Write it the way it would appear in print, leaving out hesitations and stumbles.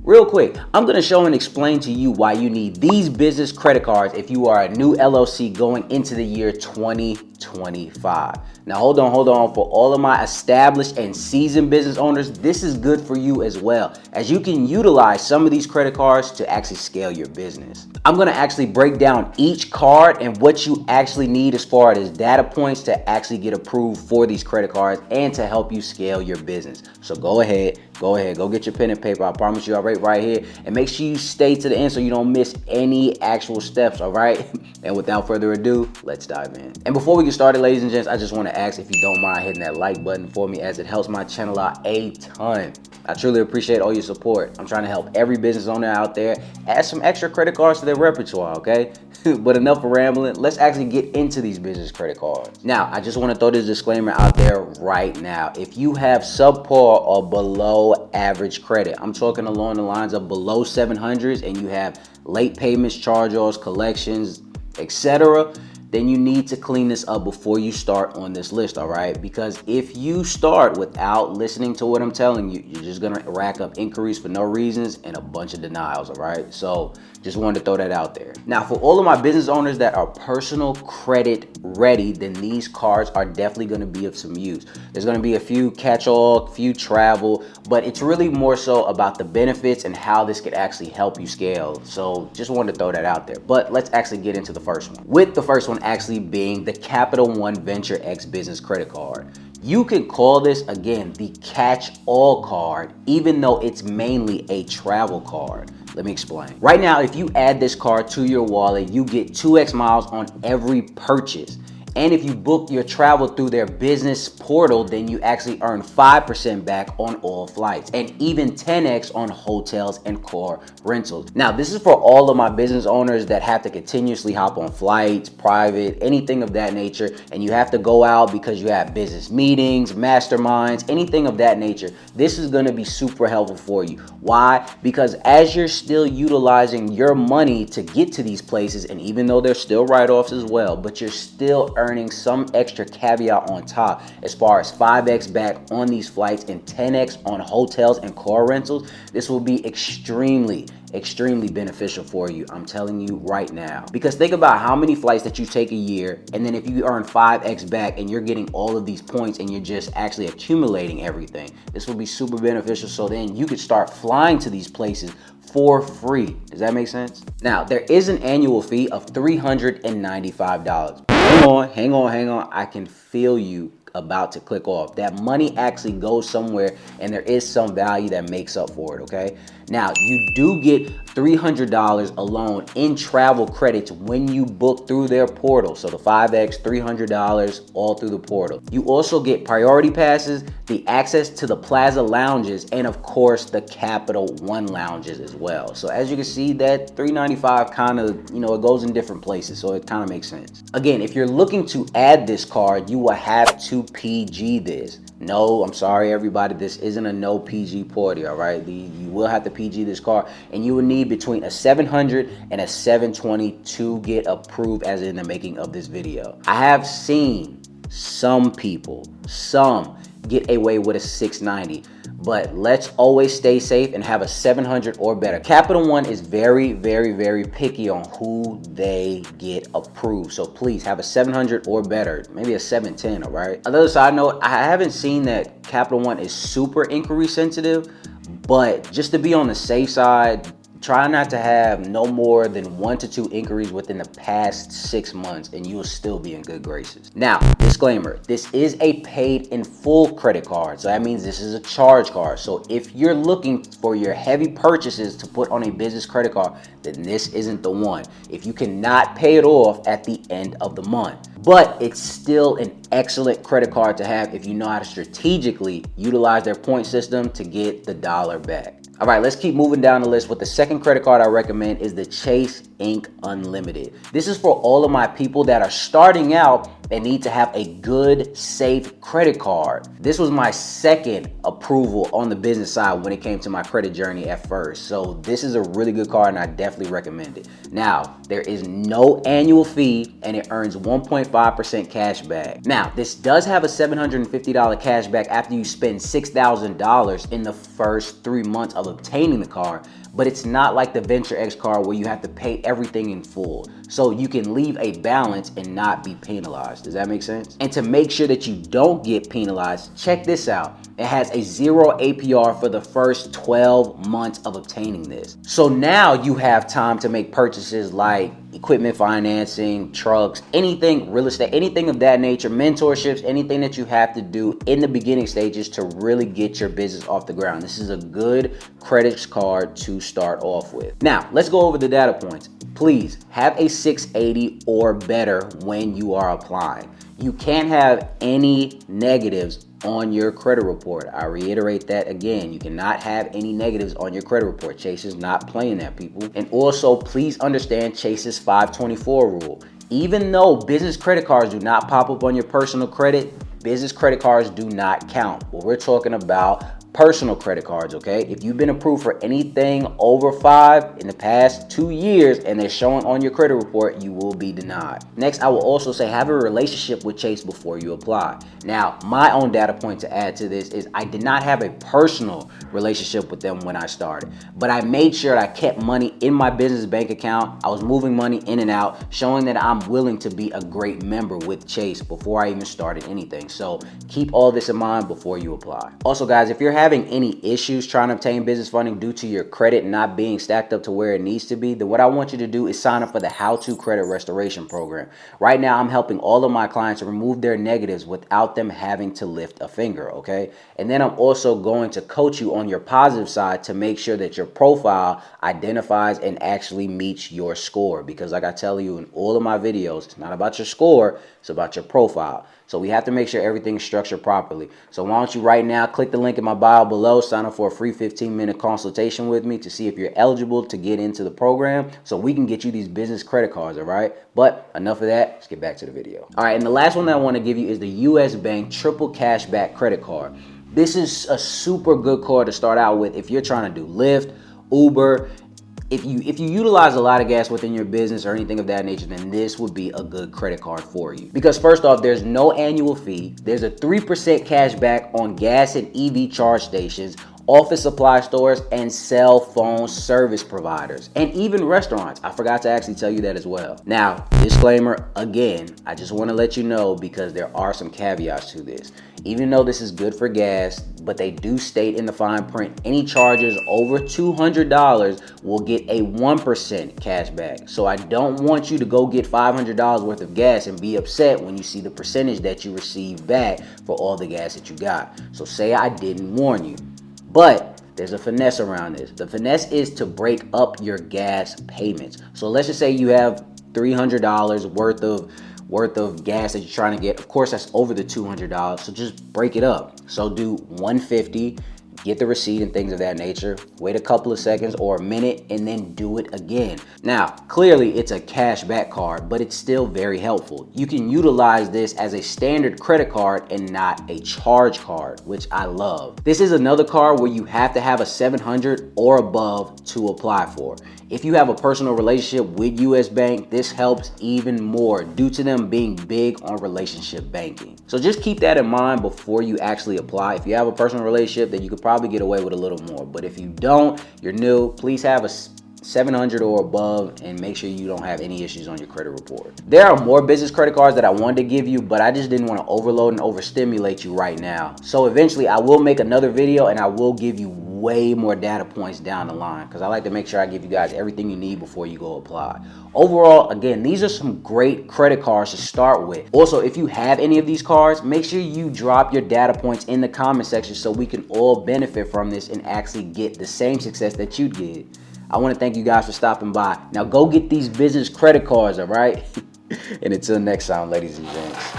Real quick, I'm going to show and explain to you why you need these business credit cards if you are a new LLC going into the year 2025. Now, hold on. For all of my established and seasoned business owners, this is good for you as well, as you can utilize some of these credit cards to actually scale your business. I'm going to actually break down each card and what you actually need as far as data points to actually get approved for these credit cards and to help you scale your business. So go ahead, go get your pen and paper. I promise you, I'll write right here, and make sure you stay to the end so you don't miss any actual steps, all right? And without further ado, let's dive in. And before we get started, ladies and gents, I just want to ask if you don't mind hitting that like button for me, as it helps my channel out a ton. I truly appreciate all your support. I'm trying to help every business owner out there add some extra credit cards to their repertoire, okay? But enough of rambling, let's actually get into these business credit cards. Now, I just want to throw this disclaimer out there right now. If you have subpar or below average credit, I'm talking along the lines of below 700s, and you have late payments, charge-offs, collections, etc., then you need to clean this up before you start on this list, all right? Because if you start without listening to what I'm telling you, you're just gonna rack up inquiries for no reasons and a bunch of denials, all right? So just wanted to throw that out there. Now, for all of my business owners that are personal credit ready, then these cards are definitely gonna be of some use. There's gonna be a few catch-all, few travel, but it's really more so about the benefits and how this could actually help you scale. So just wanted to throw that out there. But let's actually get into the first one. With the first one actually being the Capital One Venture X Business Credit Card. You can call this, again, the catch-all card, even though it's mainly a travel card. Let me explain. Right now, if you add this card to your wallet, you get 2x miles on every purchase. And if you book your travel through their business portal, then you actually earn 5% back on all flights, and even 10x on hotels and car rentals. Now, this is for all of my business owners that have to continuously hop on flights, private, anything of that nature, and you have to go out because you have business meetings, masterminds, anything of that nature. This is going to be super helpful for you. Why? Because as you're still utilizing your money to get to these places, and even though there's still write-offs as well, but you're still earning some extra caveat on top as far as 5x back on these flights and 10x on hotels and car rentals. This will be extremely beneficial for you. I'm telling you right now, because think about how many flights that you take a year, and then if you earn 5x back and you're getting all of these points and you're just actually accumulating everything, this will be super beneficial. So then you could start flying to these places for free. Does that make sense? Now, there is an annual fee of $395. Hang on. I can feel you about to click off. That money actually goes somewhere, and there is some value that makes up for it, okay? Now, you do get $300 alone in travel credits when you book through their portal. So the 5x, $300 all through the portal. You also get priority passes, the access to the Plaza lounges, and of course the Capital One lounges as well. So as you can see, that $395 kind of, it goes in different places, so it kind of makes sense. Again, if you're looking to add this card, you will have to PG this. No, I'm sorry everybody, this isn't a no PG party, all right? You will have to PG this card, and you will need between a 700 and a 720 to get approved as in the making of this video. I have seen some get away with a 690, but let's always stay safe and have a 700 or better. Capital One is very picky on who they get approved. So please have a 700 or better, maybe a 710, all right? Another side note, I haven't seen that Capital One is super inquiry sensitive, but just to be on the safe side, try not to have no more than 1 to 2 inquiries within the past 6 months, and you will still be in good graces. Now, disclaimer, this is a paid in full credit card. So that means this is a charge card. So if you're looking for your heavy purchases to put on a business credit card, then this isn't the one. If you cannot pay it off at the end of the month. But it's still an excellent credit card to have if you know how to strategically utilize their point system to get the dollar back. All right, let's keep moving down the list. With the second credit card I recommend is the Chase Ink Unlimited. This is for all of my people that are starting out and need to have a good, safe credit card. This was my second approval on the business side when it came to my credit journey at first. So this is a really good card, and I definitely recommend it. Now, there is no annual fee, and it earns 1.5% cash back. Now, this does have a $750 cash back after you spend $6,000 in the first 3 months of obtaining the car, but it's not like the Venture X card where you have to pay everything in full. So you can leave a balance and not be penalized. Does that make sense? And to make sure that you don't get penalized, check this out. It has a 0 APR for the first 12 months of obtaining this. So now you have time to make purchases like equipment financing, trucks, anything, real estate, anything of that nature, mentorships, anything that you have to do in the beginning stages to really get your business off the ground. This is a good credit card to start off with. Now, let's go over the data points. Please have a 680 or better when you are applying. You can't have any negatives on your credit report. I reiterate that again. You cannot have any negatives on your credit report. Chase is not playing that, people. And also, please understand Chase's 524 rule. Even though business credit cards do not pop up on your personal credit, business credit cards do not count. What we're talking about, personal credit cards, okay? If you've been approved for anything over 5 in the past 2 years and they're showing on your credit report, you will be denied. Next, I will also say have a relationship with Chase before you apply. Now, my own data point to add to this is I did not have a personal relationship with them when I started, but I made sure I kept money in my business bank account. I was moving money in and out, showing that I'm willing to be a great member with Chase before I even started anything. So keep all this in mind before you apply. Also, guys, if you're having any issues trying to obtain business funding due to your credit not being stacked up to where it needs to be, then what I want you to do is sign up for the How to Credit Restoration Program. Right now, I'm helping all of my clients remove their negatives without them having to lift a finger, okay? And then I'm also going to coach you on your positive side to make sure that your profile identifies and actually meets your score. Because like I tell you in all of my videos, it's not about your score, it's about your profile. So we have to make sure everything is structured properly. So why don't you right now click the link in my bio below, sign up for a free 15-minute consultation with me to see if you're eligible to get into the program so we can get you these business credit cards, all right? But enough of that, let's get back to the video. All right, and the last one that I want to give you is the US Bank Triple Cashback Credit Card. This is a super good card to start out with if you're trying to do Lyft, Uber. If you utilize a lot of gas within your business or anything of that nature, then this would be a good credit card for you. Because first off, there's no annual fee. There's a 3% cash back on gas and EV charge stations, office supply stores, and cell phone service providers, and even restaurants. I forgot to actually tell you that as well. Now, disclaimer again, I just want to let you know because there are some caveats to this. Even though this is good for gas, but they do state in the fine print, any charges over $200 will get a 1% cash back. So I don't want you to go get $500 worth of gas and be upset when you see the percentage that you receive back for all the gas that you got. So say I didn't warn you. But there's a finesse around this. The finesse is to break up your gas payments. So let's just say you have $300 worth of gas that you're trying to get. Of course, that's over the $200. So just break it up. So do $150, get the receipt and things of that nature. Wait a couple of seconds or a minute and then do it again. Now, clearly it's a cash back card, but it's still very helpful. You can utilize this as a standard credit card and not a charge card, which I love. This is another card where you have to have a 700 or above to apply for. If you have a personal relationship with US Bank, this helps even more due to them being big on relationship banking. So just keep that in mind before you actually apply. If you have a personal relationship, then you could probably get away with a little more. But if you don't, you're new, please have a 700 or above and make sure you don't have any issues on your credit report. There are more business credit cards that I wanted to give you, but I just didn't want to overload and overstimulate you right now. So eventually I will make another video and I will give you way more data points down the line because I like to make sure I give you guys everything you need before you go apply. Overall, again, these are some great credit cards to start with. Also, if you have any of these cards, make sure you drop your data points in the comment section so we can all benefit from this and actually get the same success that you did. I want to thank you guys for stopping by. Now go get these business credit cards, all right? And until next time, ladies and gents.